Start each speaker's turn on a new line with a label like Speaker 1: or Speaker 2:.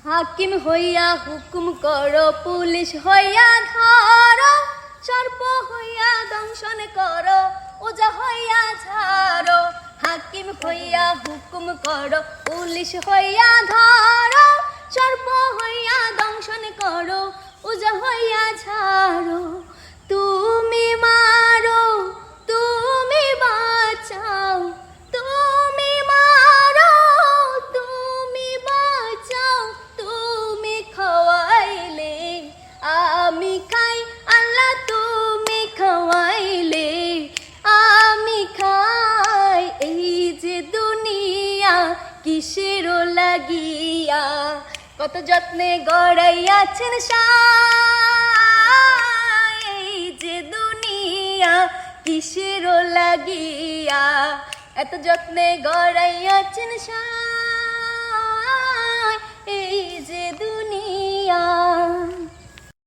Speaker 1: হাকিম হইয়া হুকুম করো, পুলিশ হইয়া ধরো, সর্প হইয়া দংশন করো, ওজা হইয়া ছাড়ো। হাকিম হইয়া হুকুম করো, পুলিশ হইয়া ধরো, সর্প হইয়া দংশন করো, ওজা হইয়া ছাড়ো। তুমি মারো, তুমি বাঁচাও, তুমি মারো, তুমি বাঁচাও, তুমি খাওয়াইলে আমি খাই, আল্লাহ তুমি খাওয়াইলে আমি খাই। এই যে দুনিয়া কিসের লাগিয়া, কত যত্নে গড়াইয়াছেন সাই। এই যে দুনিয়া কিসের লাগিয়া, এত যত্নে গড়াইয়াছেন সাই।